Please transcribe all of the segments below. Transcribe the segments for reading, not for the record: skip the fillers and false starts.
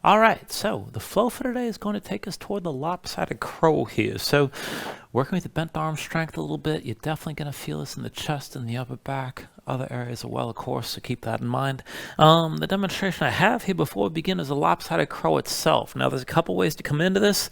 All right, so the flow for today is going to take us toward the lopsided crow here. So working with the bent arm strength a little bit, you're definitely going to feel this in the chest and the upper back, other areas as well, of course, so keep that in mind. The demonstration I have here before we begin is a lopsided crow itself. Now, there's a couple ways to come into this.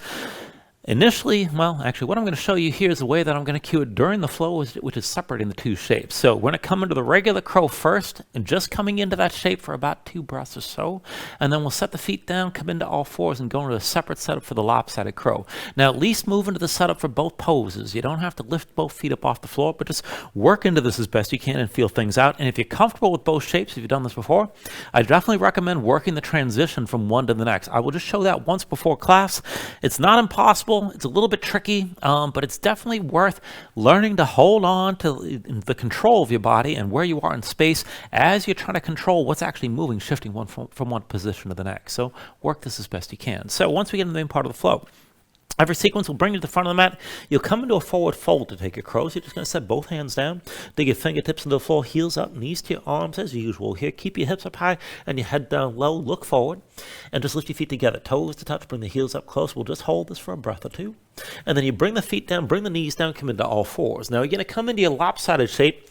Initially, well, actually, what I'm going to show you here is the way that I'm going to cue it during the flow, which is separating the two shapes. So we're going to come into the regular crow first, and just coming into that shape for about 2 breaths or so, and then we'll set the feet down, come into all fours, and go into a separate setup for the lopsided crow. Now, at least move into the setup for both poses. You don't have to lift both feet up off the floor, but just work into this as best you can and feel things out. And if you're comfortable with both shapes, if you've done this before, I definitely recommend working the transition from one to the next. I will just show that once before class. It's not impossible. It's a little bit tricky, but it's definitely worth learning to hold on to the control of your body and where you are in space as you're trying to control what's actually moving, shifting from one position to the next. So work this as best you can. So once we get in the main part of the flow, every sequence will bring you to the front of the mat. You'll come into a forward fold to take your crows. You're just going to set both hands down. Dig your fingertips into the floor, heels up, knees to your arms as usual here. Keep your hips up high and your head down low. Look forward and just lift your feet together. Toes to touch, bring the heels up close. We'll just hold this for a breath or two. And then you bring the feet down, bring the knees down, come into all fours. Now you're going to come into your lopsided shape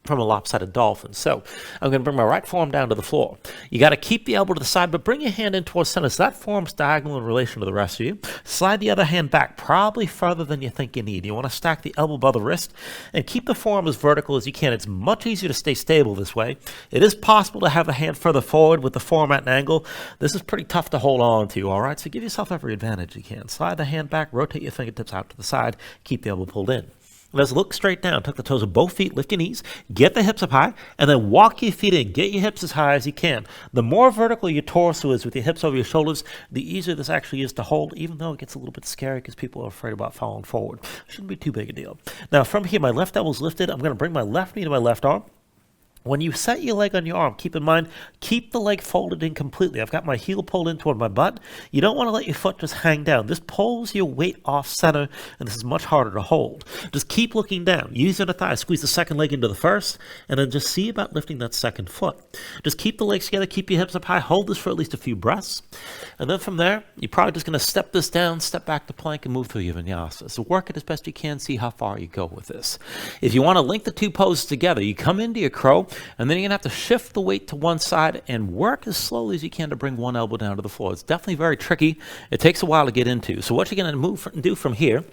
from a lopsided dolphin. So I'm going to bring my right forearm down to the floor. You got to keep the elbow to the side, but bring your hand in towards center so that forearm's diagonal in relation to the rest of you. Slide the other hand back, probably further than you think you need. You want to stack the elbow above the wrist and keep the forearm as vertical as you can. It's much easier to stay stable this way. It is possible to have a hand further forward with the forearm at an angle. This is pretty tough to hold on to, all right? So give yourself every advantage you can. Slide the hand back, rotate your fingertips out to the side, keep the elbow pulled in. Let's look straight down. Tuck the toes of both feet, lift your knees, get the hips up high, and then walk your feet in. Get your hips as high as you can. The more vertical your torso is with your hips over your shoulders, the easier this actually is to hold, even though it gets a little bit scary because people are afraid about falling forward. Shouldn't be too big a deal. Now, from here, my left elbow's lifted. I'm going to bring my left knee to my left arm. When you set your leg on your arm, keep in mind, keep the leg folded in completely. I've got my heel pulled in toward my butt. You don't want to let your foot just hang down. This pulls your weight off center, and this is much harder to hold. Just keep looking down. Use your thigh. Squeeze the second leg into the first, and then just see about lifting that second foot. Just keep the legs together. Keep your hips up high. Hold this for at least a few breaths. And then from there, you're probably just going to step this down, step back to plank, and move through your vinyasa. So work it as best you can. See how far you go with this. If you want to link the two poses together, you come into your crow, and then you're going to have to shift the weight to one side and work as slowly as you can to bring one elbow down to the floor. It's definitely very tricky. It takes a while to get into. So what you're going to do from here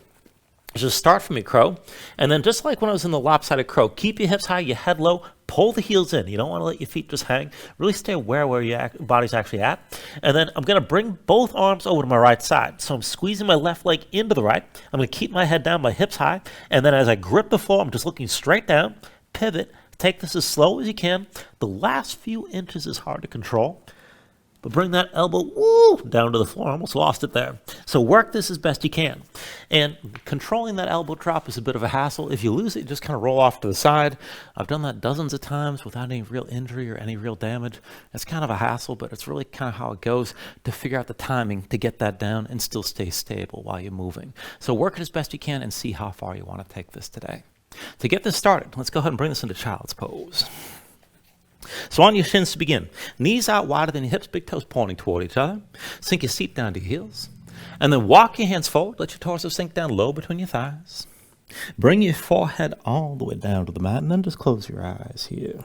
is just start from your crow, and then just like when I was in the lopsided crow, keep your hips high, your head low, pull the heels in. You don't want to let your feet just hang. Really stay aware where your body's actually at. And then I'm going to bring both arms over to my right side. So I'm squeezing my left leg into the right. I'm going to keep my head down, my hips high, and then as I grip the floor, I'm just looking straight down, pivot. Take this as slow as you can. The last few inches is hard to control, but bring that elbow down to the floor. I almost lost it there. So work this as best you can. And controlling that elbow drop is a bit of a hassle. If you lose it, just kind of roll off to the side. I've done that dozens of times without any real injury or any real damage. It's kind of a hassle, but it's really kind of how it goes to figure out the timing to get that down and still stay stable while you're moving. So work it as best you can and see how far you want to take this today. To get this started, let's go ahead and bring this into child's pose. So on your shins to begin. Knees out wider than your hips, big toes pointing toward each other. Sink your seat down to your heels. And then walk your hands forward. Let your torso sink down low between your thighs. Bring your forehead all the way down to the mat, and then just close your eyes here.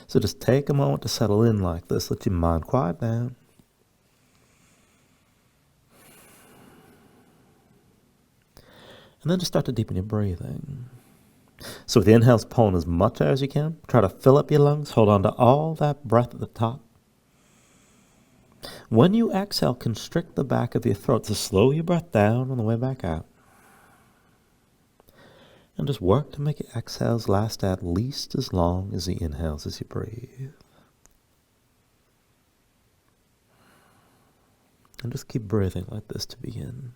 So just take a moment to settle in like this. Let your mind quiet down. And then just start to deepen your breathing. So with the inhales, pulling as much as you can. Try to fill up your lungs. Hold on to all that breath at the top. When you exhale, constrict the back of your throat to slow your breath down on the way back out. And just work to make your exhales last at least as long as the inhales as you breathe. And just keep breathing like this to begin.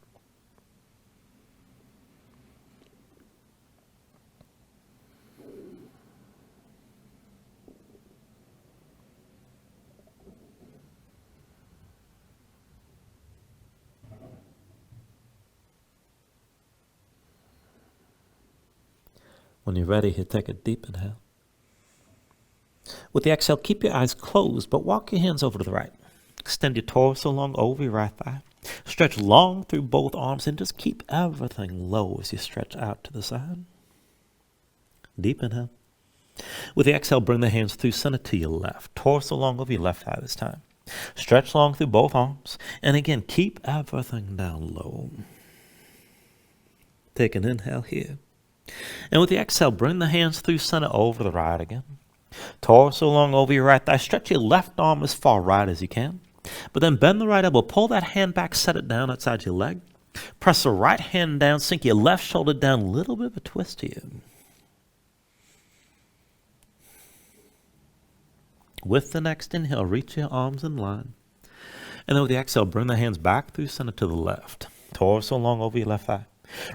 When you're ready, here, take a deep inhale. With the exhale, keep your eyes closed, but walk your hands over to the right. Extend your torso long over your right thigh. Stretch long through both arms and just keep everything low as you stretch out to the side. Deep inhale. With the exhale, bring the hands through center to your left. Torso long over your left thigh this time. Stretch long through both arms. And again, keep everything down low. Take an inhale here. And with the exhale, bring the hands through center over the right again. Torso long over your right thigh. Stretch your left arm as far right as you can. But then bend the right elbow. Pull that hand back. Set it down outside your leg. Press the right hand down. Sink your left shoulder down. A little bit of a twist here. With the next inhale, reach your arms in line. And then with the exhale, bring the hands back through center to the left. Torso long over your left thigh.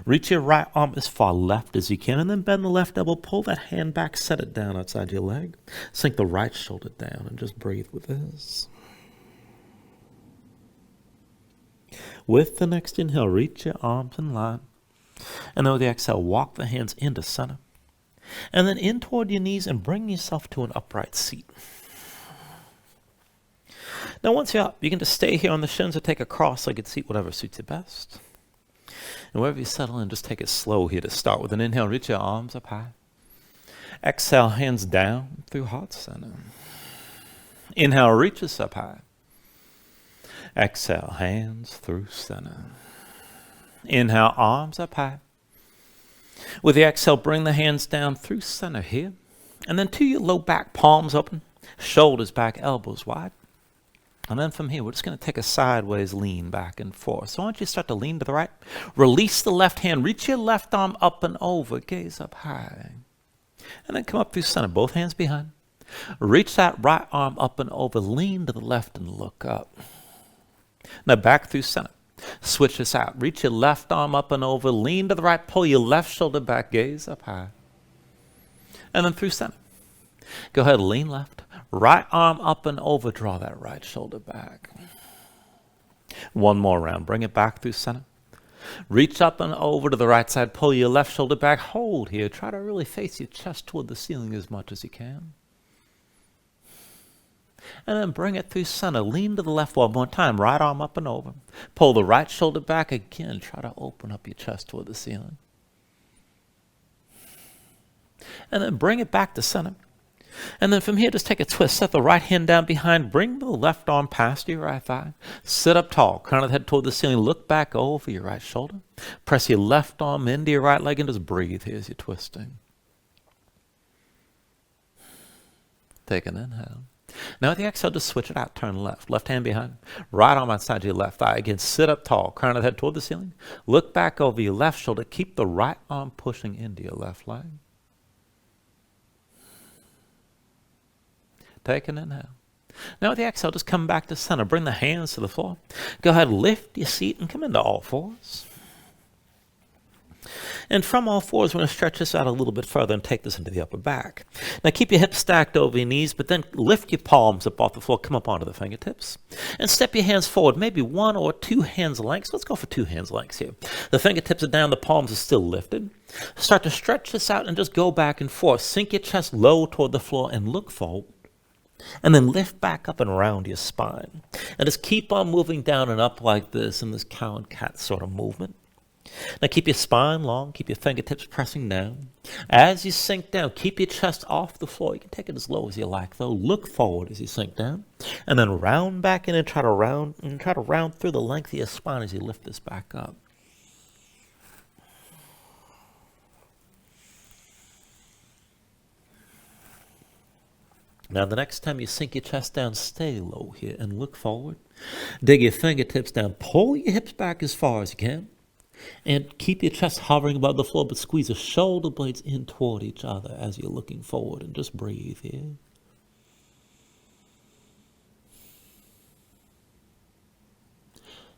Reach your right arm as far left as you can, and then bend the left elbow. Pull that hand back, set it down outside your leg. Sink the right shoulder down and just breathe with this. With the next inhale, reach your arms in line. And then with the exhale, walk the hands into center. And then in toward your knees and bring yourself to an upright seat. Now once you're up, you can just stay here on the shins or take a cross-legged seat, whatever suits you best. And wherever you settle in, just take it slow here to start with an inhale. Reach your arms up high. Exhale, hands down through heart center. Inhale, reach us up high. Exhale, hands through center. Inhale, arms up high. With the exhale, bring the hands down through center here. And then to your low back, palms open, shoulders back, elbows wide. And then from here, we're just going to take a sideways lean back and forth. So why don't you start to lean to the right? Release the left hand. Reach your left arm up and over. Gaze up high. And then come up through center. Both hands behind. Reach that right arm up and over. Lean to the left and look up. Now back through center. Switch this out. Reach your left arm up and over. Lean to the right. Pull your left shoulder back. Gaze up high. And then through center. Go ahead. Lean left. Right arm up and over. Draw that right shoulder back. One more round. Bring it back through center. Reach up and over to the right side. Pull your left shoulder back. Hold here. Try to really face your chest toward the ceiling as much as you can. And then bring it through center. Lean to the left one more time. Right arm up and over. Pull the right shoulder back again. Try to open up your chest toward the ceiling. And then bring it back to center. And then from here, just take a twist. Set the right hand down behind. Bring the left arm past your right thigh. Sit up tall. Crown of the head toward the ceiling. Look back over your right shoulder. Press your left arm into your right leg and just breathe here as you're twisting. Take an inhale. Now with the exhale, just switch it out. Turn left. Left hand behind. Right arm outside your left thigh. Again, sit up tall. Crown of the head toward the ceiling. Look back over your left shoulder. Keep the right arm pushing into your left leg. Take an inhale. Now with the exhale, just come back to center. Bring the hands to the floor. Go ahead, lift your seat and come into all fours. And from all fours, we're going to stretch this out a little bit further and take this into the upper back. Now keep your hips stacked over your knees, but then lift your palms up off the floor. Come up onto the fingertips. And step your hands forward, maybe 1 or 2 hands lengths. Let's go for 2 hands lengths here. The fingertips are down, the palms are still lifted. Start to stretch this out and just go back and forth. Sink your chest low toward the floor and look forward. And then lift back up and around your spine. And just keep on moving down and up like this in this cow and cat sort of movement. Now keep your spine long, keep your fingertips pressing down. As you sink down, keep your chest off the floor. You can take it as low as you like though. Look forward as you sink down. And then round back in and try to round through the length of your spine as you lift this back up. Now the next time you sink your chest down, stay low here and look forward. Dig your fingertips down. Pull your hips back as far as you can. And keep your chest hovering above the floor, but squeeze the shoulder blades in toward each other as you're looking forward. And just breathe here.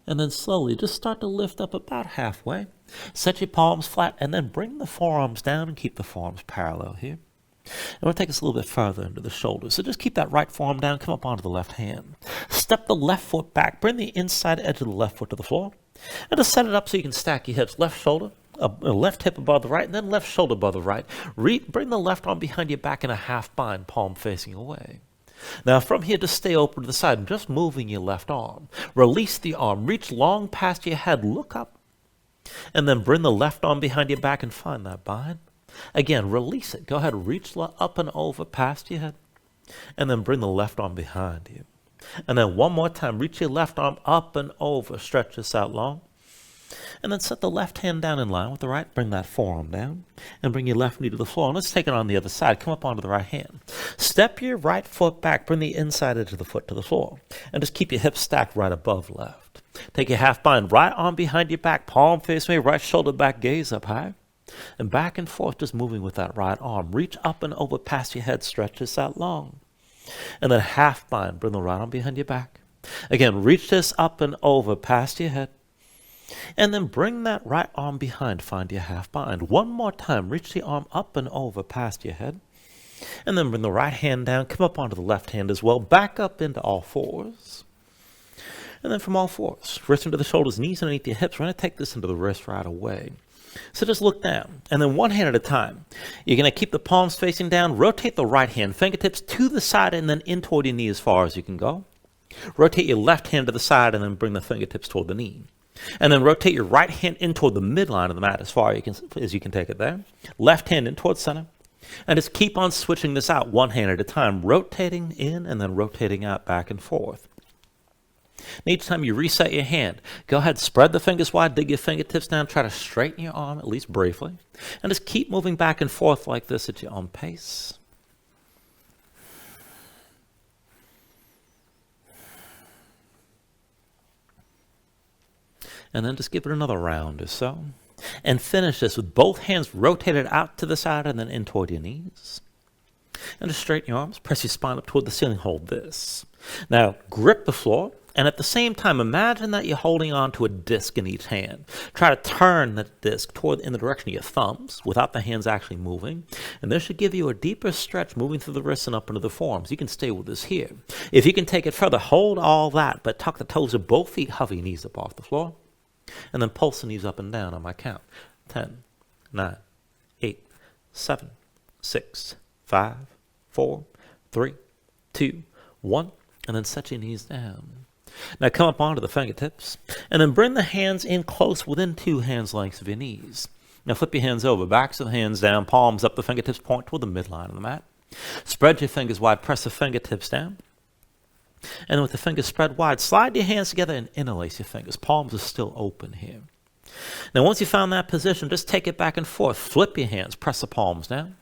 And then slowly just start to lift up about halfway. Set your palms flat and then bring the forearms down and keep the forearms parallel here. And we'll take us a little bit further into the shoulders. So just keep that right forearm down. Come up onto the left hand. Step the left foot back. Bring the inside edge of the left foot to the floor. And just set it up so you can stack your hips. Left shoulder, left hip above the right, and then left shoulder above the right. Bring the left arm behind your back in a half bind, palm facing away. Now from here, just stay open to the side and just moving your left arm. Release the arm, reach long past your head, look up, and then bring the left arm behind your back and find that bind. Again, release it. Go ahead, reach up and over past your head, and then bring the left arm behind you. And then one more time, reach your left arm up and over, stretch this out long. And then set the left hand down in line with the right. Bring that forearm down and bring your left knee to the floor. And let's take it on the other side. Come up onto the right hand. Step your right foot back. Bring the inside edge of the foot to the floor. And just keep your hips stacked right above left. Take your half bind. Right arm behind your back. Palm face away. Right shoulder back. Gaze up high. And back and forth, just moving with that right arm. Reach up and over past your head. Stretch this out long. And then half bind. Bring the right arm behind your back. Again, reach this up and over past your head. And then bring that right arm behind, find your half bind. One more time, reach the arm up and over past your head. And then bring the right hand down, come up onto the left hand as well, back up into all fours. And then from all fours, wrists into the shoulders, knees underneath your hips. We're going to take this into the wrist right away. So just look down, and then one hand at a time. You're going to keep the palms facing down, rotate the right hand, fingertips to the side, and then in toward your knee as far as you can go. Rotate your left hand to the side, and then bring the fingertips toward the knee. And then rotate your right hand in toward the midline of the mat as far as you can take it there. Left hand in towards center. And just keep on switching this out one hand at a time, rotating in and then rotating out back and forth. And each time you reset your hand, go ahead, spread the fingers wide, dig your fingertips down, try to straighten your arm, at least briefly. And just keep moving back and forth like this at your own pace. And then just give it another round or so. And finish this with both hands rotated out to the side and then in toward your knees. And just straighten your arms, press your spine up toward the ceiling, hold this. Now grip the floor, and at the same time imagine that you're holding on to a disc in each hand. Try to turn the disc in the direction of your thumbs without the hands actually moving. And this should give you a deeper stretch moving through the wrists and up into the forearms. You can stay with this here. If you can take it further, hold all that, but tuck the toes of both feet, hover your knees up off the floor. And then pulse the knees up and down on my count. 10, 9, 8, 7, 6, 5, 4, 3, 2, 1. And then set your knees down. Now come up onto the fingertips. And then bring the hands in close within 2 hands lengths of your knees. Now flip your hands over. Backs of the hands down. Palms up. The fingertips point toward the midline of the mat. Spread your fingers wide. Press the fingertips down. And with the fingers spread wide, slide your hands together and interlace your fingers. Palms are still open here. Now once you found that position, just take it back and forth. Flip your hands, press the palms down.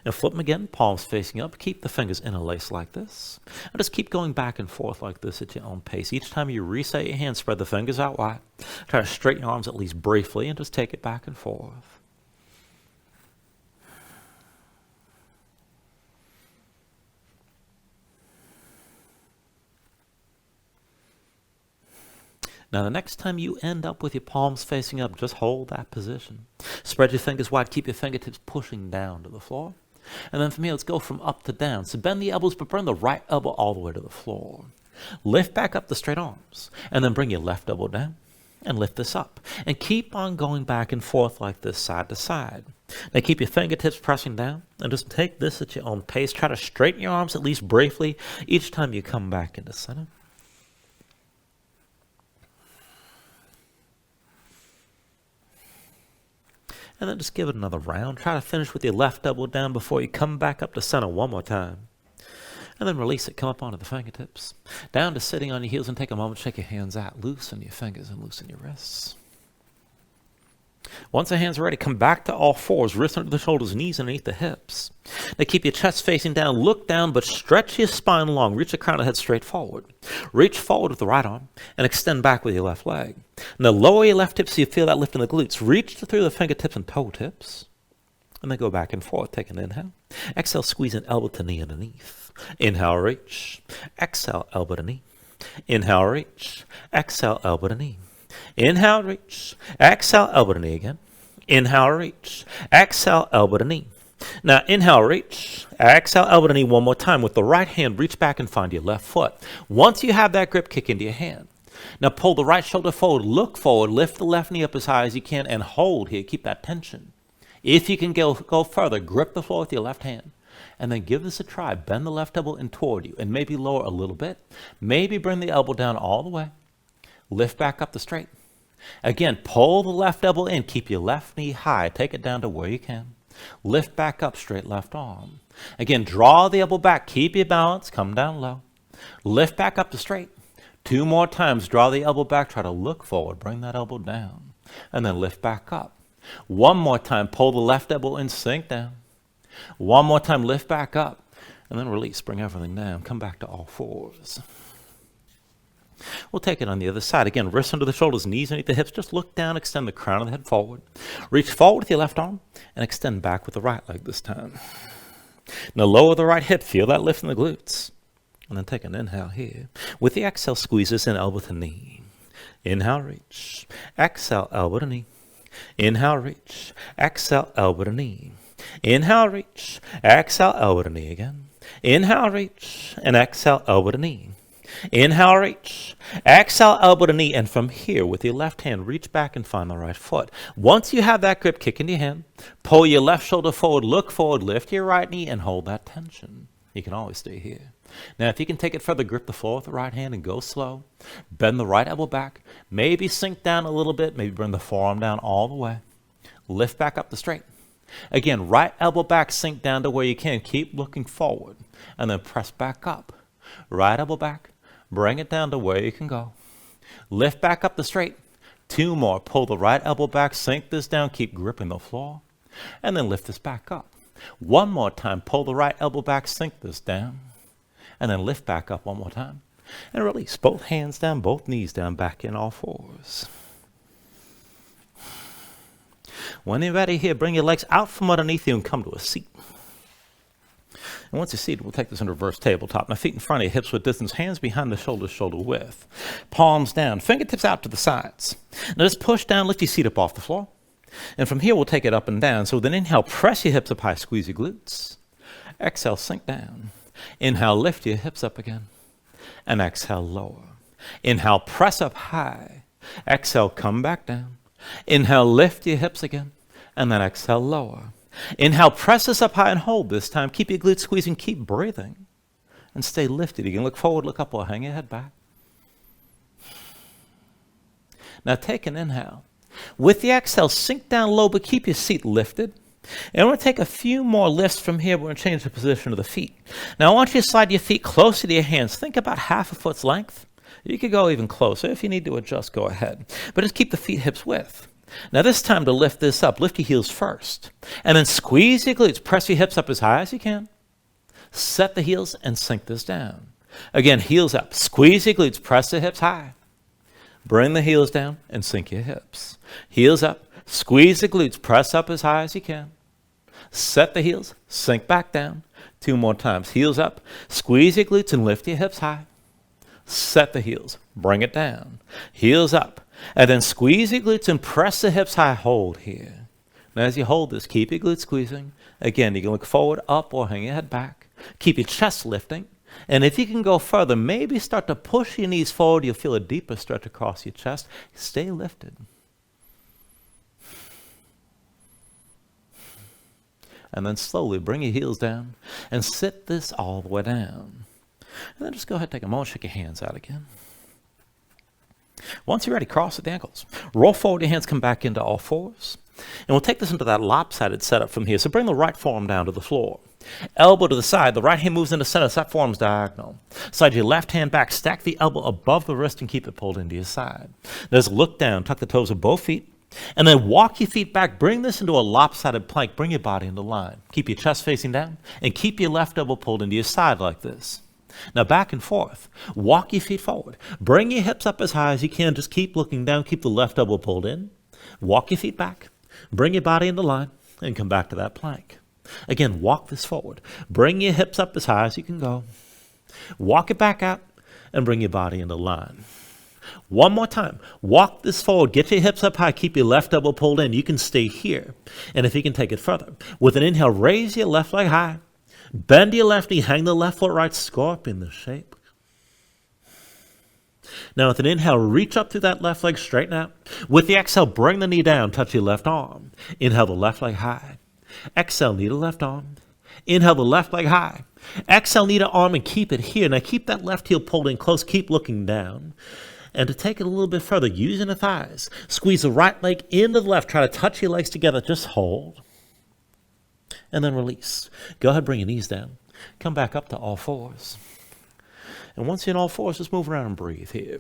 And flip them again, palms facing up. Keep the fingers interlaced like this. And just keep going back and forth like this at your own pace. Each time you reset your hands, spread the fingers out wide. Try to straighten your arms at least briefly and just take it back and forth. Now, the next time you end up with your palms facing up, just hold that position. Spread your fingers wide. Keep your fingertips pushing down to the floor. And then from here, let's go from up to down. So bend the elbows, but bring the right elbow all the way to the floor. Lift back up the straight arms. And then bring your left elbow down. And lift this up. And keep on going back and forth like this, side to side. Now, keep your fingertips pressing down. And just take this at your own pace. Try to straighten your arms at least briefly each time you come back into center. And then just give it another round. Try to finish with your left elbow down before you come back up to center one more time. And then release it. Come up onto the fingertips. Down to sitting on your heels and take a moment to shake your hands out. Loosen your fingers and loosen your wrists. Once the hands are ready, come back to all fours. Wrists under the shoulders, knees underneath the hips. Now keep your chest facing down. Look down, but stretch your spine long. Reach the crown of the head straight forward. Reach forward with the right arm and extend back with your left leg. Now lower your left hip so you feel that lift in the glutes. Reach through the fingertips and toe tips. And then go back and forth. Take an inhale. Exhale, squeeze an elbow to knee underneath. Inhale, reach. Exhale, elbow to knee. Inhale, reach. Exhale, elbow to knee. Inhale, reach. Exhale, elbow to knee again. Inhale, reach. Exhale, elbow to knee. Now, inhale, reach. Exhale, elbow to knee one more time. With the right hand, reach back and find your left foot. Once you have that grip, kick into your hand. Now pull the right shoulder forward, look forward, lift the left knee up as high as you can, and hold here. Keep that tension. If you can go further, grip the floor with your left hand. And then give this a try. Bend the left elbow in toward you and maybe lower a little bit. Maybe bring the elbow down all the way. Lift back up to straight. Again, pull the left elbow in. Keep your left knee high. Take it down to where you can. Lift back up, straight left arm. Again, draw the elbow back. Keep your balance. Come down low. Lift back up to straight. 2 more times. Draw the elbow back. Try to look forward. Bring that elbow down. And then lift back up. 1 more time. Pull the left elbow in. Sink down. 1 more time. Lift back up. And then release. Bring everything down. Come back to all fours. We'll take it on the other side. Again, wrists under the shoulders, knees underneath the hips. Just look down, extend the crown of the head forward. Reach forward with your left arm and extend back with the right leg this time. Now lower the right hip. Feel that lift in the glutes. And then take an inhale here. With the exhale, squeeze this in, elbow to knee. Inhale, reach. Exhale, elbow to knee. Inhale, reach. Exhale, elbow to knee. Inhale, reach. Exhale, elbow to knee again. Inhale, reach. And exhale, elbow to knee. Inhale, reach. Exhale, elbow to knee. And from here, with your left hand, reach back and find the right foot. Once you have that grip, kick into your hand. Pull your left shoulder forward, look forward, lift your right knee, and hold that tension. You can always stay here. Now, if you can take it further, grip the floor with the right hand and go slow. Bend the right elbow back. Maybe sink down a little bit. Maybe bring the forearm down all the way. Lift back up to straight. Again, right elbow back, sink down to where you can. Keep looking forward. And then press back up. Right elbow back. Bring it down to where you can go. Lift back up to straight. 2 more. Pull the right elbow back. Sink this down. Keep gripping the floor. And then lift this back up. 1 more time. Pull the right elbow back. Sink this down. And then lift back up 1 more time. And release. Both hands down. Both knees down. Back in all fours. When you're ready here, bring your legs out from underneath you and come to a seat. And once you're seated, we'll take this in reverse tabletop. Now, feet in front of you, hips width distance, hands behind the shoulders, shoulder width. Palms down, fingertips out to the sides. Now, just push down, lift your seat up off the floor. And from here, we'll take it up and down. So with an inhale, press your hips up high, squeeze your glutes. Exhale, sink down. Inhale, lift your hips up again. And exhale, lower. Inhale, press up high. Exhale, come back down. Inhale, lift your hips again. And then exhale, lower. Inhale, press this up high and hold this time. Keep your glutes squeezing, keep breathing. And stay lifted. You can look forward, look up, or hang your head back. Now take an inhale. With the exhale, sink down low, but keep your seat lifted. And we're going to take a few more lifts from here. We're going to change the position of the feet. Now I want you to slide your feet closer to your hands. Think about half a foot's length. You could go even closer. If you need to adjust, go ahead. But just keep the feet hips width. Now this time to lift this up, lift your heels first. And then squeeze your glutes. Press your hips up as high as you can. Set the heels and sink this down. Again, heels up. Squeeze your glutes. Press the hips high. Bring the heels down and sink your hips. Heels up. Squeeze the glutes. Press up as high as you can. Set the heels. Sink back down. 2 more times. Heels up. Squeeze your glutes and lift your hips high. Set the heels. Bring it down. Heels up. And then squeeze your glutes and press the hips high. Hold here. Now as you hold this, keep your glutes squeezing. Again, you can look forward, up, or hang your head back. Keep your chest lifting. And if you can go further, maybe start to push your knees forward. You'll feel a deeper stretch across your chest. Stay lifted. And then slowly bring your heels down and sit this all the way down. And then just go ahead and take a moment, shake your hands out again. Once you're ready, cross at the ankles. Roll forward, your hands come back into all fours. And we'll take this into that lopsided setup from here. So bring the right forearm down to the floor. Elbow to the side. The right hand moves into center. So that forearm's diagonal. Slide your left hand back. Stack the elbow above the wrist and keep it pulled into your side. Now just look down. Tuck the toes of both feet. And then walk your feet back. Bring this into a lopsided plank. Bring your body into line. Keep your chest facing down. And keep your left elbow pulled into your side like this. Now back and forth. Walk your feet forward. Bring your hips up as high as you can. Just keep looking down. Keep the left elbow pulled in. Walk your feet back. Bring your body into line and come back to that plank. Again, walk this forward. Bring your hips up as high as you can go. Walk it back out and bring your body into line. 1 more time. Walk this forward. Get your hips up high. Keep your left elbow pulled in. You can stay here. And if you can take it further, with an inhale, raise your left leg high. Bend your left knee. Hang the left foot right. Scorpion the shape. Now with an inhale, reach up through that left leg, straighten out. With the exhale, bring the knee down, touch your left arm. Inhale the left leg high. Exhale, knee to left arm. Inhale the left leg high. Exhale, knee to arm, and keep it here. Now keep that left heel pulled in close, keep looking down. And to take it a little bit further, using the thighs, squeeze the right leg into the left, try to touch your legs together, just hold. And then release. Go ahead, bring your knees down. Come back up to all fours. And once you're in all fours, just move around and breathe here.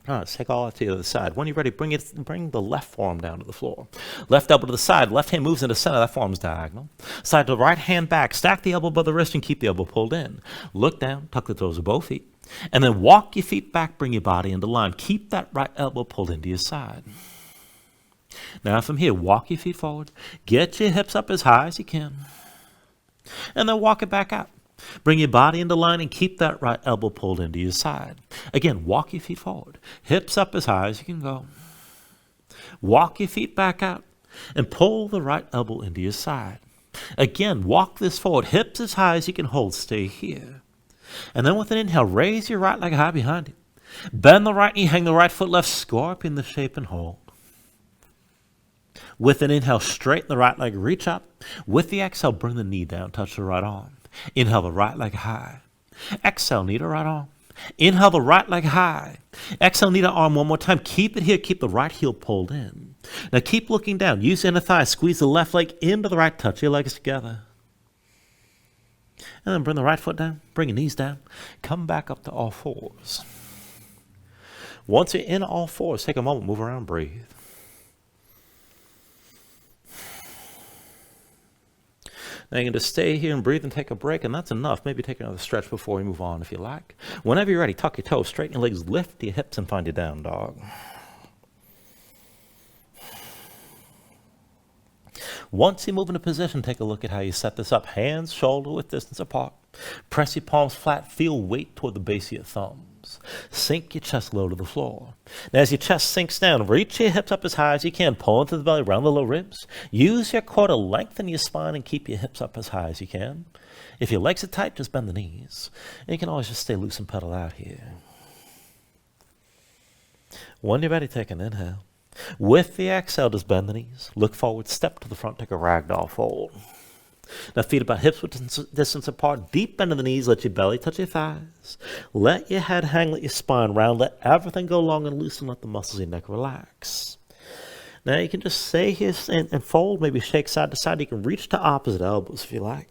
All right, let's take all that to the other side. When you're ready, bring the left forearm down to the floor. Left elbow to the side. Left hand moves into the center. That forearm's diagonal. Side to the right hand back. Stack the elbow above the wrist and keep the elbow pulled in. Look down. Tuck the toes of both feet. And then walk your feet back. Bring your body into line. Keep that right elbow pulled into your side. Now from here, walk your feet forward. Get your hips up as high as you can. And then walk it back out. Bring your body into line and keep that right elbow pulled into your side. Again, walk your feet forward. Hips up as high as you can go. Walk your feet back out and pull the right elbow into your side. Again, walk this forward. Hips as high as you can hold. Stay here. And then with an inhale, raise your right leg high behind you. Bend the right knee, hang the right foot left, scorpion the shape and hold. With an inhale, straighten the right leg, reach up. With the exhale, bring the knee down, touch the right arm. Inhale the right leg high. Exhale, knee to right arm. Inhale the right leg high. Exhale, knee to arm one more time. Keep it here. Keep the right heel pulled in. Now keep looking down. Use the inner thigh. Squeeze the left leg into the right. Touch your legs together. And then bring the right foot down. Bring your knees down. Come back up to all fours. Once you're in all fours, take a moment, move around, breathe. Now you can just stay here and breathe and take a break, and that's enough. Maybe take another stretch before we move on if you like. Whenever you're ready, tuck your toes, straighten your legs, lift your hips, and find your down dog. Once you move into position, take a look at how you set this up. Hands shoulder width distance apart. Press your palms flat. Feel weight toward the base of your thumbs. Sink your chest low to the floor. Now as your chest sinks down, reach your hips up as high as you can. Pull into the belly, around the low ribs. Use your core to lengthen your spine and keep your hips up as high as you can. If your legs are tight, just bend the knees. And you can always just stay loose and pedal out here. When you're ready, take an inhale. With the exhale, just bend the knees. Look forward, step to the front, take a ragdoll fold. Now feet about hips width distance apart. Deep bend of the knees. Let your belly touch your thighs. Let your head hang. Let your spine round. Let everything go long and loose, and let the muscles of your neck relax. Now you can just stay here and fold. Maybe shake side to side. You can reach to opposite elbows if you like.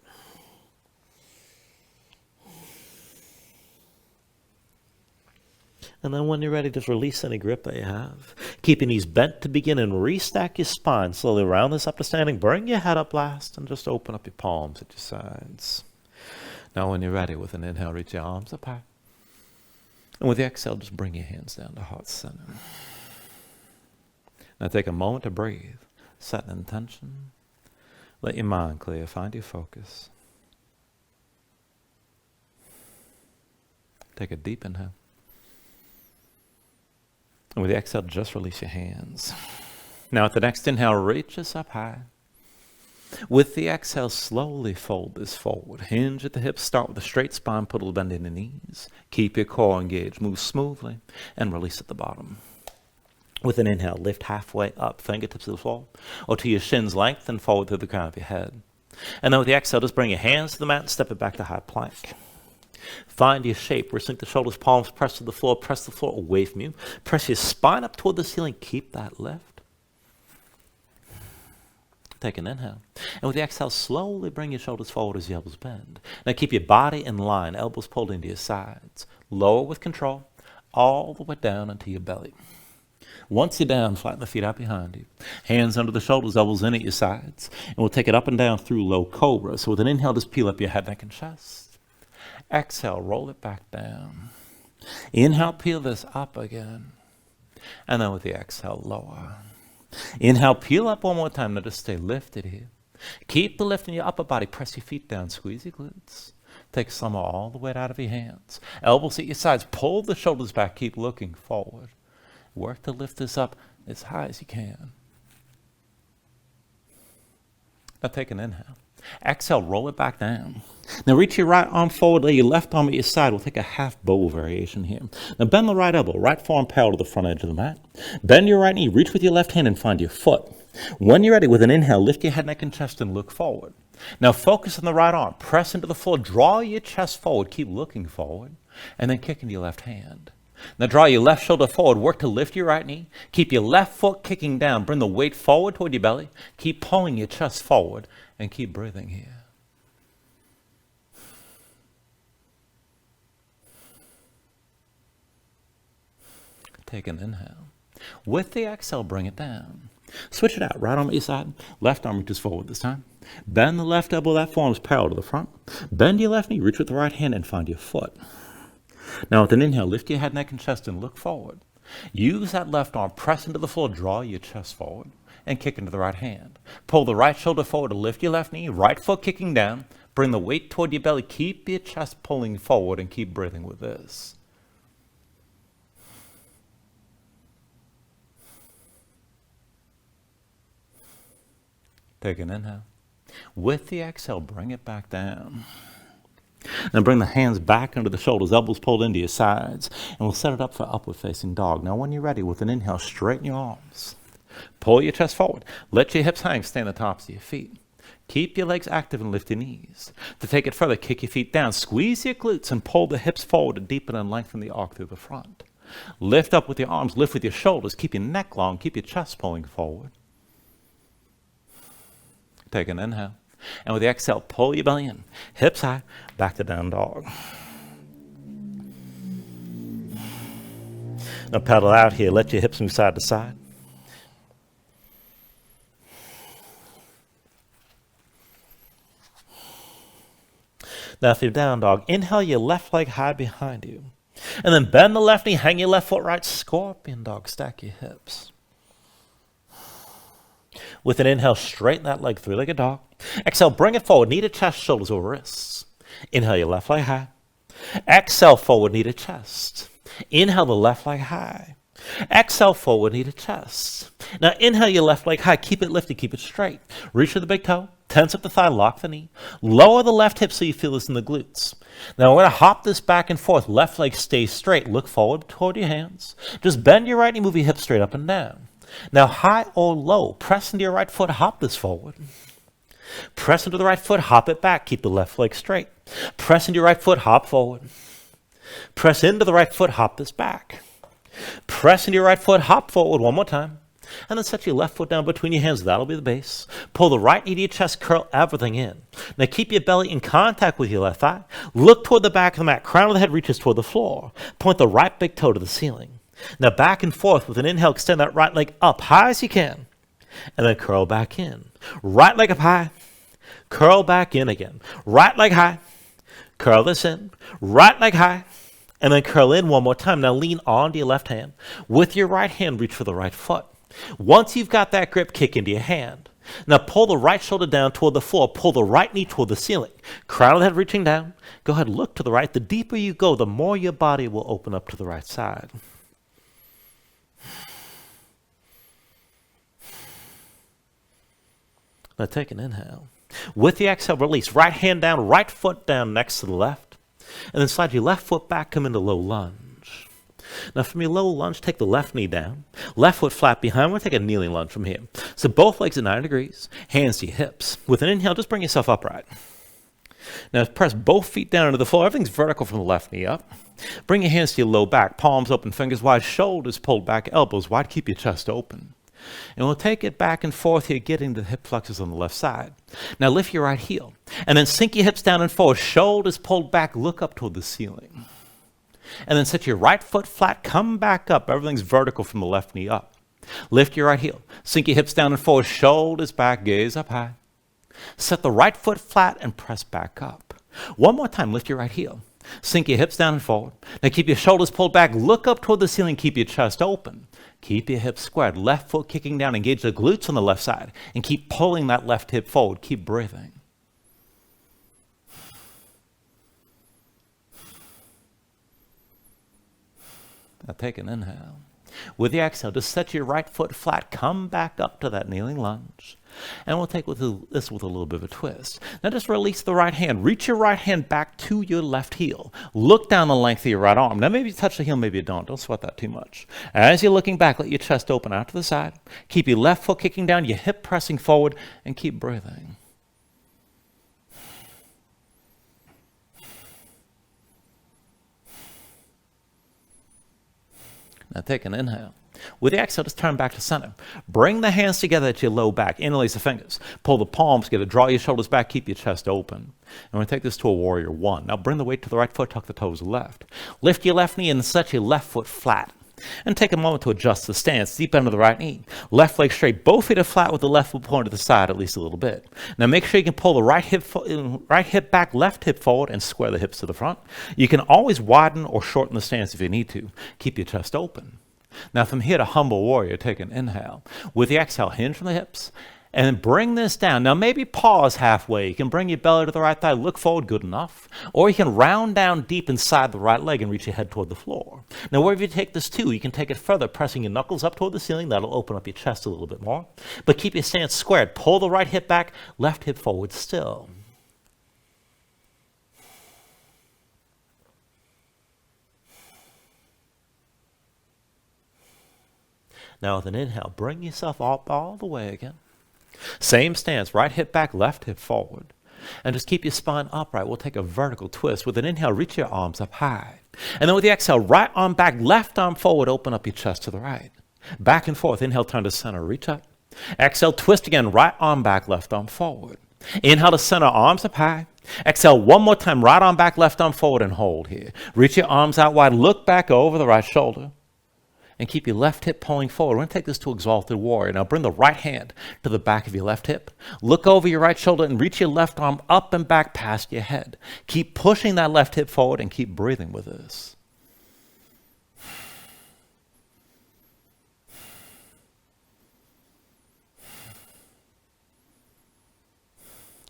And then when you're ready, just release any grip that you have. Keep your knees bent to begin and restack your spine. Slowly round this up to standing. Bring your head up last and just open up your palms at your sides. Now when you're ready, with an inhale, reach your arms up high. And with the exhale, just bring your hands down to heart center. Now take a moment to breathe. Set an intention. Let your mind clear. Find your focus. Take a deep inhale. And with the exhale, just release your hands. Now with the next inhale, reach us up high. With the exhale, slowly fold this forward. Hinge at the hips. Start with a straight spine. Put a little bend in the knees. Keep your core engaged. Move smoothly. And release at the bottom. With an inhale, lift halfway up. Fingertips to the floor. Or to your shins, lengthen forward through the crown of your head. And then with the exhale, just bring your hands to the mat and step it back to high plank. Find your shape. Resync the shoulders, palms press to the floor. Press the floor away from you. Press your spine up toward the ceiling. Keep that lift. Take an inhale. And with the exhale, slowly bring your shoulders forward as your elbows bend. Now keep your body in line. Elbows pulled into your sides. Lower with control. All the way down into your belly. Once you're down, flatten the feet out behind you. Hands under the shoulders, elbows in at your sides. And we'll take it up and down through low cobra. So with an inhale, just peel up your head, neck, and chest. Exhale, roll it back down. Inhale, peel this up again. And then with the exhale, lower. Inhale, peel up one more time. Now just stay lifted here. Keep the lift in your upper body. Press your feet down. Squeeze your glutes. Take some all the weight out of your hands. Elbows at your sides. Pull the shoulders back. Keep looking forward. Work to lift this up as high as you can. Now take an inhale. Exhale, roll it back down. Now reach your right arm forward, lay your left arm at your side. We'll take a half bow variation here. Now bend the right elbow, right forearm parallel to the front edge of the mat. Bend your right knee, reach with your left hand and find your foot. When you're ready, with an inhale, lift your head, neck, and chest and look forward. Now focus on the right arm, press into the floor, draw your chest forward, keep looking forward, and then kick into your left hand. Now draw your left shoulder forward, work to lift your right knee, keep your left foot kicking down, bring the weight forward toward your belly, keep pulling your chest forward, and keep breathing here. Take an inhale. With the exhale, bring it down. Switch it out. Right arm at your side. Left arm reaches forward this time. Bend the left elbow. That forearm is parallel to the front. Bend your left knee. Reach with the right hand and find your foot. Now with an inhale, lift your head, neck, and chest and look forward. Use that left arm. Press into the floor. Draw your chest forward and kick into the right hand. Pull the right shoulder forward to lift your left knee. Right foot kicking down. Bring the weight toward your belly. Keep your chest pulling forward and keep breathing with this. Take an inhale. With the exhale, bring it back down. Now bring the hands back under the shoulders, elbows pulled into your sides, and we'll set it up for upward facing dog. Now when you're ready, with an inhale, straighten your arms. Pull your chest forward. Let your hips hang, stay on the tops of your feet. Keep your legs active and lift your knees. To take it further, kick your feet down, squeeze your glutes, and pull the hips forward to deepen and lengthen the arc through the front. Lift up with your arms, lift with your shoulders, keep your neck long, keep your chest pulling forward. Take an inhale. And with the exhale, pull your belly in. Hips high, back to down dog. Now pedal out here. Let your hips move side to side. Now for your down dog, inhale your left leg high behind you. And then bend the left knee, hang your left foot right, scorpion dog, stack your hips. With an inhale, straighten that leg, three-legged dog. Exhale, bring it forward, knee to chest, shoulders over wrists. Inhale your left leg high. Exhale, forward, knee to chest. Inhale the left leg high. Exhale, forward, knee to chest. Now inhale your left leg high, keep it lifted, keep it straight. Reach for the big toe, tense up the thigh, lock the knee. Lower the left hip so you feel this in the glutes. Now we're going to hop this back and forth. Left leg stays straight, look forward toward your hands. Just bend your right knee, move your hips straight up and down. Now high or low, press into your right foot, hop this forward. Press into the right foot, hop it back, keep the left leg straight. Press into your right foot, hop forward. Press into the right foot, hop this back. Press into your right foot, hop forward one more time. And then set your left foot down between your hands, that'll be the base. Pull the right knee to your chest, curl everything in. Now keep your belly in contact with your left thigh. Look toward the back of the mat, crown of the head reaches toward the floor. Point the right big toe to the ceiling. Now back and forth with an inhale, extend that right leg up high as you can. And then curl back in. Right leg up high. Curl back in again. Right leg high. Curl this in. Right leg high. And then curl in one more time. Now lean onto your left hand. With your right hand, reach for the right foot. Once you've got that grip, kick into your hand. Now pull the right shoulder down toward the floor. Pull the right knee toward the ceiling. Crown of the head reaching down. Go ahead, look to the right. The deeper you go, the more your body will open up to the right side. Now take an inhale. With the exhale, release. Right hand down, right foot down next to the left. And then slide your left foot back, come into low lunge. Now from your low lunge, take the left knee down. Left foot flat behind. We're going to take a kneeling lunge from here. So both legs at 90 degrees. Hands to your hips. With an inhale, just bring yourself upright. Now press both feet down into the floor. Everything's vertical from the left knee up. Bring your hands to your low back. Palms open, fingers wide, shoulders pulled back, elbows wide. Keep your chest open. And we'll take it back and forth here, getting the hip flexors on the left side. Now lift your right heel. And then sink your hips down and forward. Shoulders pulled back, look up toward the ceiling. And then set your right foot flat, come back up. Everything's vertical from the left knee up. Lift your right heel. Sink your hips down and forward. Shoulders back, gaze up high. Set the right foot flat and press back up. One more time, lift your right heel. Sink your hips down and forward. Now keep your shoulders pulled back, look up toward the ceiling, keep your chest open. Keep your hips squared, left foot kicking down, engage the glutes on the left side, and keep pulling that left hip forward. Keep breathing. Now take an inhale. With the exhale, just set your right foot flat, come back up to that kneeling lunge. And we'll take this with a little bit of a twist. Now just release the right hand. Reach your right hand back to your left heel. Look down the length of your right arm. Now maybe you touch the heel, maybe you don't. Don't sweat that too much. As you're looking back, let your chest open out to the side. Keep your left foot kicking down, your hip pressing forward, and keep breathing. Now take an inhale. With the exhale, just turn back to center. Bring the hands together at your low back. Interlace the fingers. Pull the palms together. Draw your shoulders back. Keep your chest open. And we're going to take this to a warrior one. Now bring the weight to the right foot. Tuck the toes left. Lift your left knee and set your left foot flat. And take a moment to adjust the stance. Deep into the right knee. Left leg straight. Both feet are flat with the left foot pointed to the side at least a little bit. Now make sure you can pull the right hip back, left hip forward, and square the hips to the front. You can always widen or shorten the stance if you need to. Keep your chest open. Now from here to humble warrior, take an inhale. With the exhale, hinge from the hips and bring this down. Now maybe pause halfway. You can bring your belly to the right thigh, look forward, good enough. Or you can round down deep inside the right leg and reach your head toward the floor. Now wherever you take this to, you can take it further, pressing your knuckles up toward the ceiling. That'll open up your chest a little bit more. But keep your stance squared. Pull the right hip back, left hip forward still. Now with an inhale, bring yourself up all the way again. Same stance, right hip back, left hip forward. And just keep your spine upright. We'll take a vertical twist. With an inhale, reach your arms up high. And then with the exhale, right arm back, left arm forward, open up your chest to the right. Back and forth, inhale, turn to center, reach up. Exhale, twist again, right arm back, left arm forward. Inhale to center, arms up high. Exhale one more time, right arm back, left arm forward, and hold here. Reach your arms out wide, look back over the right shoulder. And keep your left hip pulling forward. We're going to take this to exalted warrior. Now bring the right hand to the back of your left hip. Look over your right shoulder and reach your left arm up and back past your head. Keep pushing that left hip forward and keep breathing with this.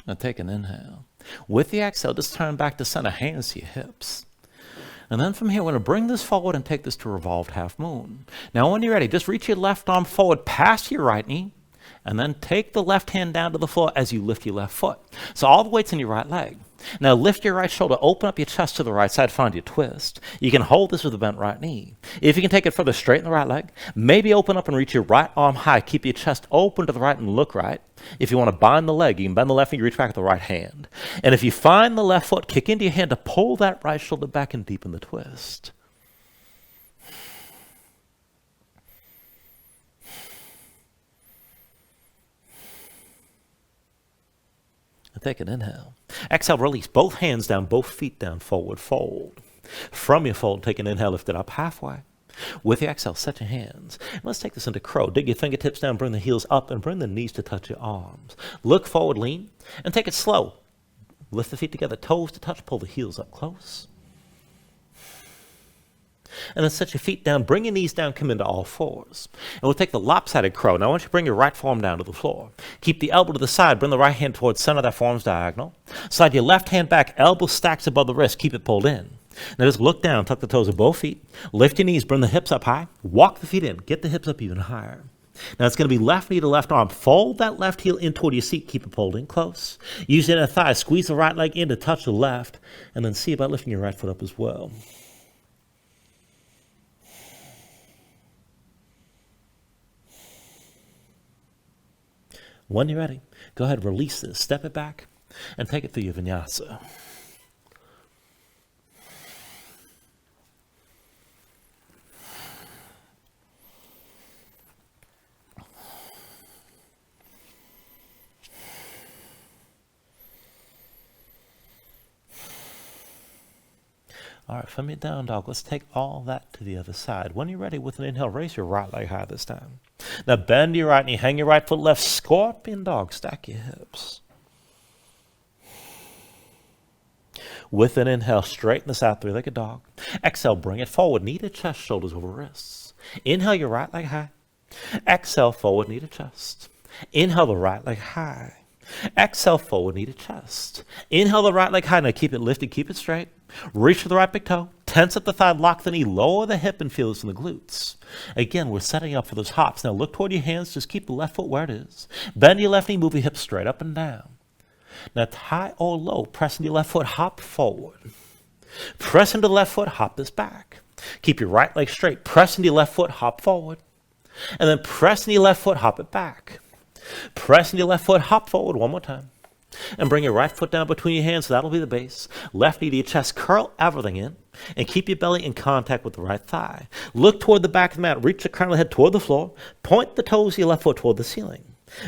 Now take an inhale. With the exhale, just turn back to center, hands to your hips. And then from here, we're going to bring this forward and take this to revolved half moon. Now, when you're ready, just reach your left arm forward past your right knee, and then take the left hand down to the floor as you lift your left foot. So all the weight's in your right leg. Now lift your right shoulder, open up your chest to the right side, find your twist. You can hold this with a bent right knee. If you can take it further, straighten the right leg. Maybe open up and reach your right arm high. Keep your chest open to the right and look right. If you want to bind the leg, you can bend the left knee, reach back with the right hand. And if you find the left foot, kick into your hand to pull that right shoulder back and deepen the twist. Take an inhale. Exhale, release both hands down, both feet down, forward fold. From your fold, take an inhale, lift it up halfway. With the exhale, set your hands. Let's take this into crow. Dig your fingertips down, bring the heels up, and bring the knees to touch your arms. Look forward, lean, and take it slow. Lift the feet together, toes to touch, pull the heels up close. And then set your feet down, bring your knees down, come into all fours. And we'll take the lopsided crow. Now I want you to bring your right forearm down to the floor. Keep the elbow to the side, bring the right hand towards center, that forearm's diagonal. Slide your left hand back, elbow stacks above the wrist, keep it pulled in. Now just look down, tuck the toes of both feet, lift your knees, bring the hips up high, walk the feet in, get the hips up even higher. Now it's going to be left knee to left arm. Fold that left heel in toward your seat, keep it pulled in close. Use your inner thigh, squeeze the right leg in to touch the left, and then see about lifting your right foot up as well. When you're ready, go ahead and release this. Step it back and take it through your vinyasa. All right, from your down dog, let's take all that to the other side. When you're ready, with an inhale, raise your right leg high this time. Now bend your right knee, hang your right foot left, scorpion dog, stack your hips. With an inhale, straighten this out, three-legged dog. Exhale, bring it forward, knee to chest, shoulders over wrists. Inhale your right leg high. Exhale, forward, knee to chest. Inhale the right leg high. Exhale, forward knee to chest. Inhale the right leg high. Now keep it lifted, keep it straight. Reach for the right big toe. Tense up the thigh, lock the knee, lower the hip and feel this in the glutes. Again, we're setting up for those hops. Now look toward your hands, just keep the left foot where it is. Bend your left knee, move your hips straight up and down. Now it's high or low, press into your left foot, hop forward. Press into the left foot, hop this back. Keep your right leg straight, press into your left foot, hop forward. And then press into your left foot, hop it back. Press into your left foot, hop forward one more time. And bring your right foot down between your hands, so that'll be the base. Left knee to your chest, curl everything in. And keep your belly in contact with the right thigh. Look toward the back of the mat, reach the crown of the head toward the floor. Point the toes of your left foot toward the ceiling.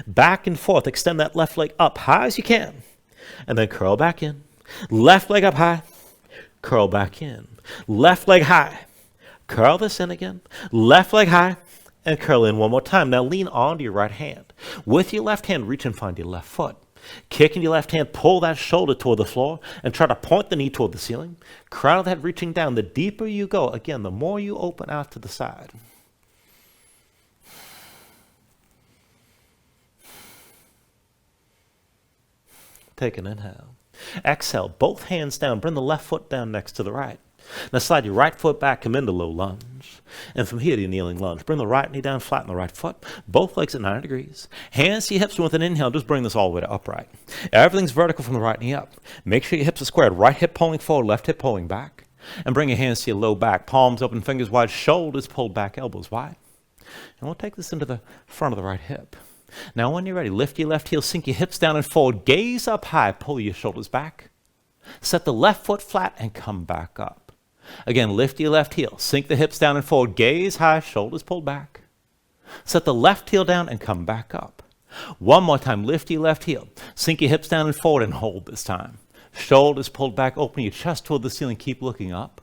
Back and forth, extend that left leg up high as you can. And then curl back in. Left leg up high, curl back in. Left leg high, curl this in again. Left leg high, and curl in one more time. Now lean onto your right hand. With your left hand, reach and find your left foot. Kick in your left hand, pull that shoulder toward the floor, and try to point the knee toward the ceiling. Crown of the head reaching down. The deeper you go, again, the more you open out to the side. Take an inhale. Exhale, both hands down. Bring the left foot down next to the right. Now slide your right foot back, come into low lunge. And from here to your kneeling lunge. Bring the right knee down, flatten the right foot. Both legs at 90 degrees. Hands to your hips, and with an inhale, just bring this all the way to upright. Everything's vertical from the right knee up. Make sure your hips are squared. Right hip pulling forward, left hip pulling back. And bring your hands to your low back. Palms open, fingers wide, shoulders pulled back, elbows wide. And we'll take this into the front of the right hip. Now when you're ready, lift your left heel, sink your hips down and forward. Gaze up high, pull your shoulders back. Set the left foot flat and come back up. Again, lift your left heel, sink the hips down and forward, gaze high, shoulders pulled back. Set the left heel down and come back up. One more time, lift your left heel, sink your hips down and forward and hold this time. Shoulders pulled back, open your chest toward the ceiling, keep looking up.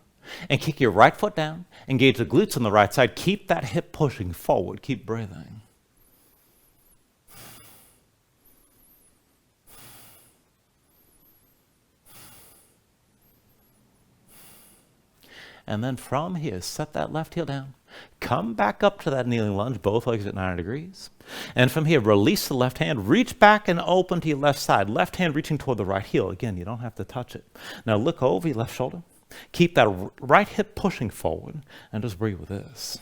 And kick your right foot down, engage the glutes on the right side, keep that hip pushing forward, keep breathing. And then from here, set that left heel down. Come back up to that kneeling lunge, both legs at 90 degrees. And from here, release the left hand, reach back and open to your left side. Left hand reaching toward the right heel. Again, you don't have to touch it. Now look over your left shoulder. Keep that right hip pushing forward and just breathe with this.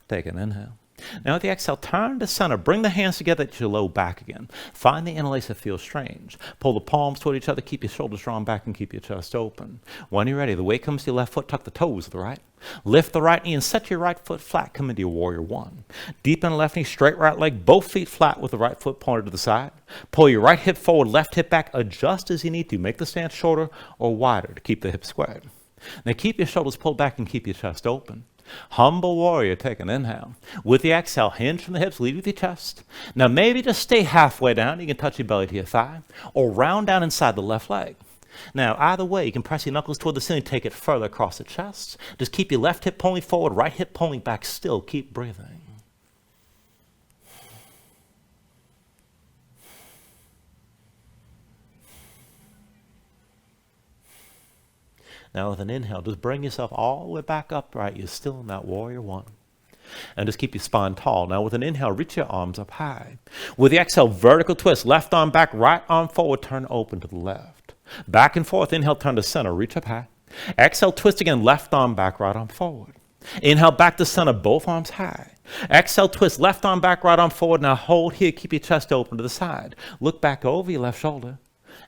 Take an inhale. Now with the exhale, turn to center. Bring the hands together at your low back again. Find the interlace that feels strange. Pull the palms toward each other. Keep your shoulders drawn back and keep your chest open. When you're ready, the weight comes to your left foot. Tuck the toes of the right. Lift the right knee and set your right foot flat. Come into your warrior one. Deepen the left knee, straight right leg. Both feet flat with the right foot pointed to the side. Pull your right hip forward, left hip back. Adjust as you need to. Make the stance shorter or wider to keep the hips squared. Now keep your shoulders pulled back and keep your chest open. Humble warrior, take an inhale. With the exhale, hinge from the hips, lead with your chest. Now maybe just stay halfway down. You can touch your belly to your thigh or round down inside the left leg. Now either way, you can press your knuckles toward the ceiling, take it further across the chest. Just keep your left hip pulling forward, right hip pulling back still. Keep breathing. Now with an inhale, just bring yourself all the way back upright. You're still in that warrior one. And just keep your spine tall. Now with an inhale, reach your arms up high. With the exhale, vertical twist. Left arm back, right arm forward, turn open to the left. Back and forth, inhale, turn to center, reach up high. Exhale, twist again, left arm back, right arm forward. Inhale, back to center, both arms high. Exhale, twist, left arm back, right arm forward. Now hold here, keep your chest open to the side. Look back over your left shoulder.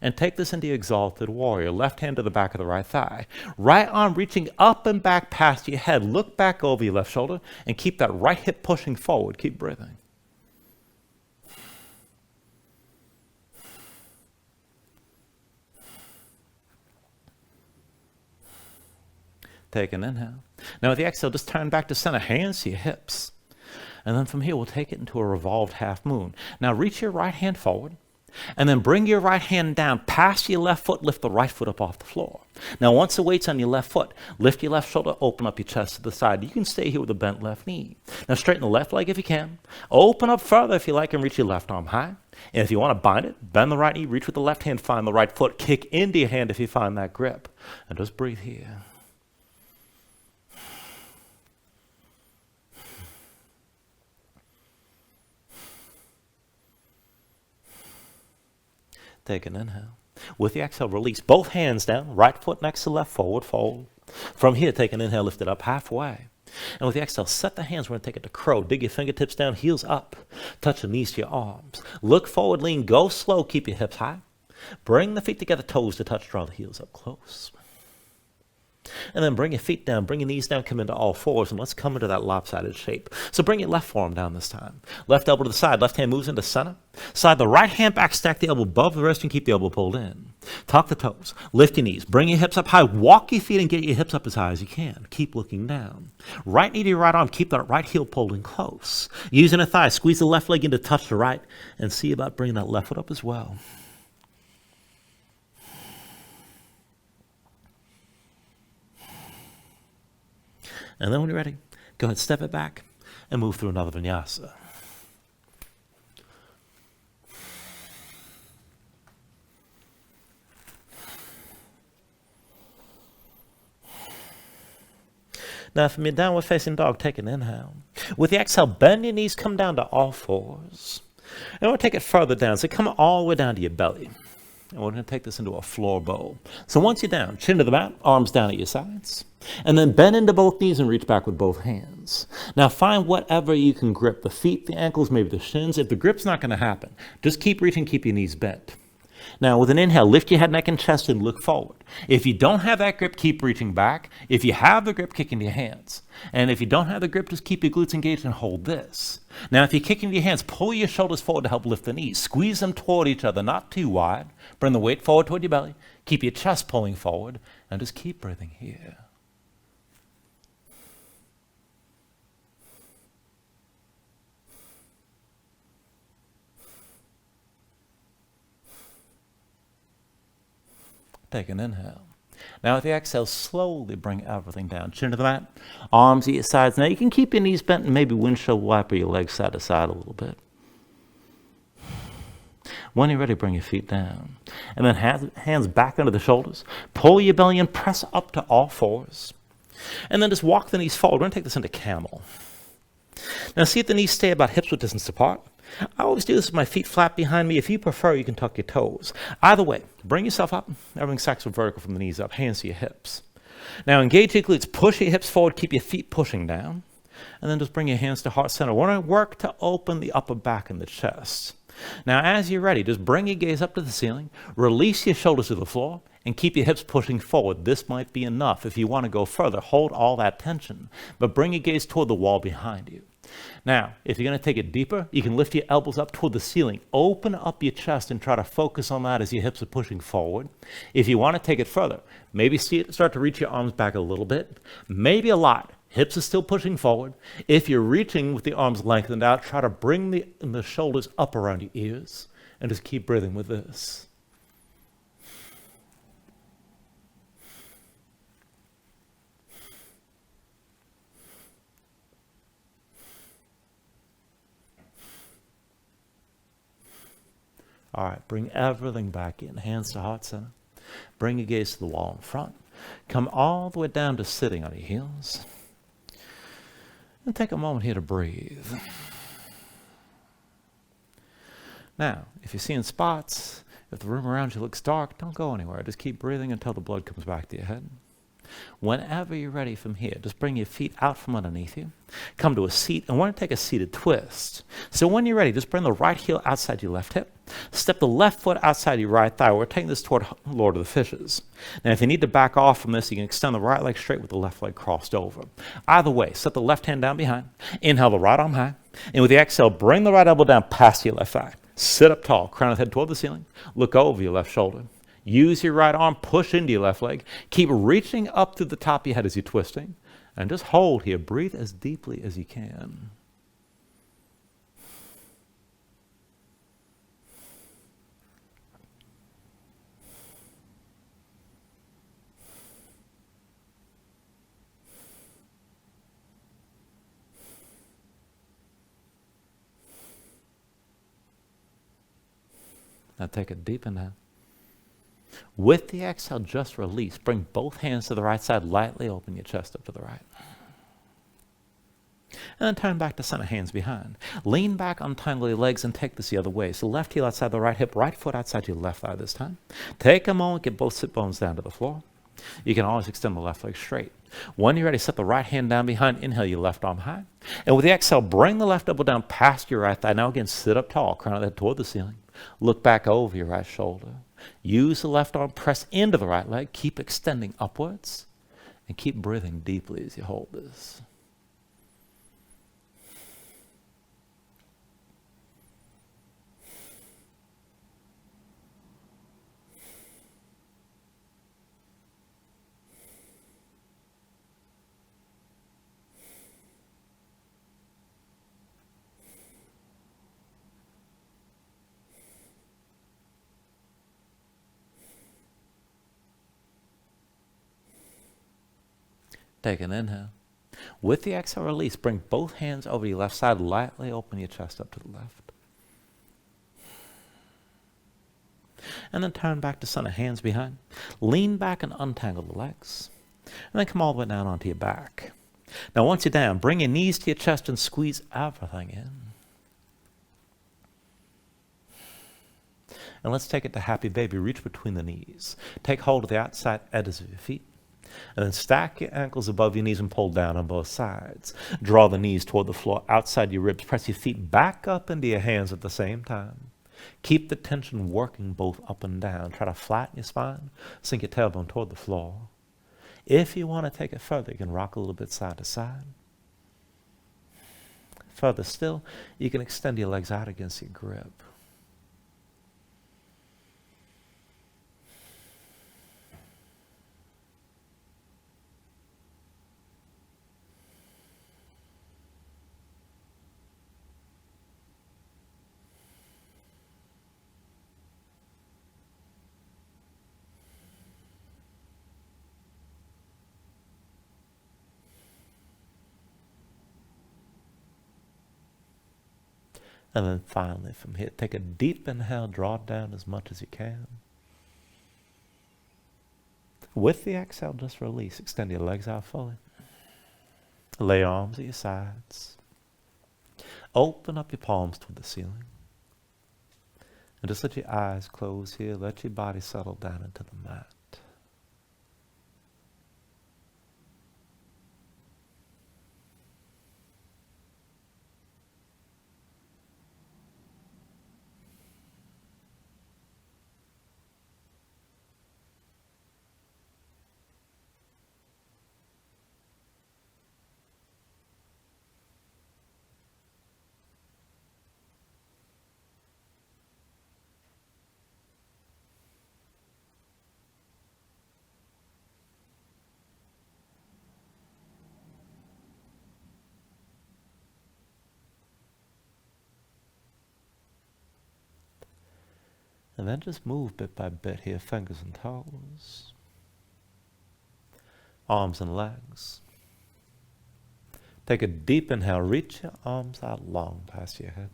And take this into your exalted warrior. Left hand to the back of the right thigh. Right arm reaching up and back past your head. Look back over your left shoulder and keep that right hip pushing forward. Keep breathing. Take an inhale. Now with the exhale, just turn back to center. Hands to your hips. And then from here, we'll take it into a revolved half moon. Now reach your right hand forward. And then bring your right hand down past your left foot, lift the right foot up off the floor. Now once the weight's on your left foot, lift your left shoulder, open up your chest to the side. You can stay here with a bent left knee. Now straighten the left leg if you can. Open up further if you like and reach your left arm high. And if you want to bind it, bend the right knee, reach with the left hand, find the right foot, kick into your hand if you find that grip. And just breathe here. Take an inhale. With the exhale, release both hands down, right foot next to left, forward fold. From here, take an inhale, lift it up halfway. And with the exhale, set the hands. We're going to take it to crow. Dig your fingertips down, heels up. Touch the knees to your arms. Look forward, lean, go slow, keep your hips high. Bring the feet together, toes to touch, draw the heels up close. And then bring your feet down, bring your knees down, come into all fours, and let's come into that lopsided shape. So bring your left forearm down this time. Left elbow to the side, left hand moves into center. Slide the right hand back, stack the elbow above the wrist, and keep the elbow pulled in. Tuck the toes, lift your knees, bring your hips up high, walk your feet and get your hips up as high as you can. Keep looking down. Right knee to your right arm, keep that right heel pulled in close. Using a thigh, squeeze the left leg in to touch the right, and see about bringing that left foot up as well. And then when you're ready, go ahead, step it back and move through another vinyasa. Now from your downward facing dog, take an inhale. With the exhale, bend your knees, come down to all fours. And we'll take it further down, so come all the way down to your belly. And we're going to take this into a floor bowl. So once you're down, chin to the mat, arms down at your sides. And then bend into both knees and reach back with both hands. Now find whatever you can grip, the feet, the ankles, maybe the shins. If the grip's not going to happen, just keep reaching, keep your knees bent. Now with an inhale, lift your head, neck, and chest and look forward. If you don't have that grip, keep reaching back. If you have the grip, kick into your hands. And if you don't have the grip, just keep your glutes engaged and hold this. Now if you kick into your hands, pull your shoulders forward to help lift the knees. Squeeze them toward each other, not too wide. Bring the weight forward toward your belly. Keep your chest pulling forward. And just keep breathing here. Take an inhale. Now with the exhale, slowly bring everything down. Chin to the mat, arms at your sides. Now you can keep your knees bent and maybe windshield wiper your legs side to side a little bit. When you're ready, bring your feet down. And then hands back under the shoulders. Pull your belly in, press up to all fours. And then just walk the knees forward. We're going to take this into camel. Now see if the knees stay about hips-width distance apart. I always do this with my feet flat behind me. If you prefer, you can tuck your toes. Either way, bring yourself up. Everything stacks vertical from the knees up, hands to your hips. Now engage your glutes, push your hips forward, keep your feet pushing down. And then just bring your hands to heart center. We're going to work to open the upper back and the chest. Now as you're ready, just bring your gaze up to the ceiling, release your shoulders to the floor, and keep your hips pushing forward. This might be enough. If you want to go further, hold all that tension, but bring your gaze toward the wall behind you. Now, if you're going to take it deeper, you can lift your elbows up toward the ceiling. Open up your chest and try to focus on that as your hips are pushing forward. If you want to take it further, maybe start to reach your arms back a little bit, maybe a lot. Hips are still pushing forward. If you're reaching with the arms lengthened out, try to bring the shoulders up around your ears and just keep breathing with this. All right, bring everything back in. Hands to heart center. Bring your gaze to the wall in front. Come all the way down to sitting on your heels. And take a moment here to breathe. Now, if you're seeing spots, if the room around you looks dark, don't go anywhere. Just keep breathing until the blood comes back to your head. Whenever you're ready from here, just bring your feet out from underneath you. Come to a seat, and we're going to take a seated twist. So when you're ready, just bring the right heel outside your left hip. Step the left foot outside your right thigh. We're taking this toward Lord of the Fishes. Now, if you need to back off from this, you can extend the right leg straight with the left leg crossed over. Either way, set the left hand down behind. Inhale the right arm high. And with the exhale, bring the right elbow down past your left thigh. Sit up tall, crown of the head toward the ceiling. Look over your left shoulder. Use your right arm, push into your left leg. Keep reaching up through the top of your head as you're twisting. And just hold here. Breathe as deeply as you can. Now take a deep inhale. With the exhale, just release. Bring both hands to the right side. Lightly open your chest up to the right. And then turn back to center, hands behind. Lean back, untangle your legs, and take this the other way. So left heel outside the right hip, right foot outside your left thigh this time. Take a moment, get both sit bones down to the floor. You can always extend the left leg straight. When you're ready, set the right hand down behind. Inhale your left arm high. And with the exhale, bring the left elbow down past your right thigh. Now again, sit up tall, crown of the head toward the ceiling. Look back over your right shoulder. Use the left arm, press into the right leg. Keep extending upwards. And keep breathing deeply as you hold this. Take an inhale. With the exhale, release. Bring both hands over your left side. Lightly open your chest up to the left. And then turn back to center, hands behind. Lean back and untangle the legs. And then come all the way down onto your back. Now once you're down, bring your knees to your chest and squeeze everything in. And let's take it to happy baby. Reach between the knees. Take hold of the outside edges of your feet. And then stack your ankles above your knees and pull down on both sides. Draw the knees toward the floor outside your ribs. Press your feet back up into your hands at the same time. Keep the tension working both up and down. Try to flatten your spine. Sink your tailbone toward the floor. If you want to take it further, you can rock a little bit side to side. Further still, you can extend your legs out against your grip. And then finally from here, take a deep inhale, draw it down as much as you can. With the exhale, just release. Extend your legs out fully. Lay your arms at your sides. Open up your palms toward the ceiling. And just let your eyes close here. Let your body settle down into the mat. And then just move bit by bit here, fingers and toes, arms and legs. Take a deep inhale, reach your arms out long past your head.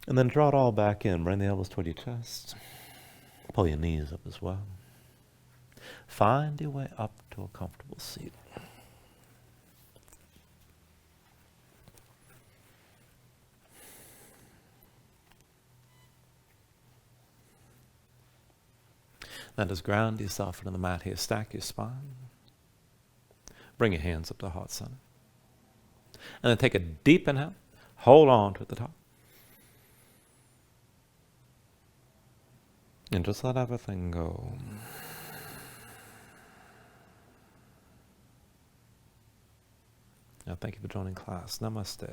And then draw it all back in, bring the elbows toward your chest. Pull your knees up as well. Find your way up to a comfortable seat. Now just ground yourself into the mat here. Stack your spine. Bring your hands up to heart center. And then take a deep inhale. Hold on to the top. And just let everything go. Now thank you for joining class. Namaste.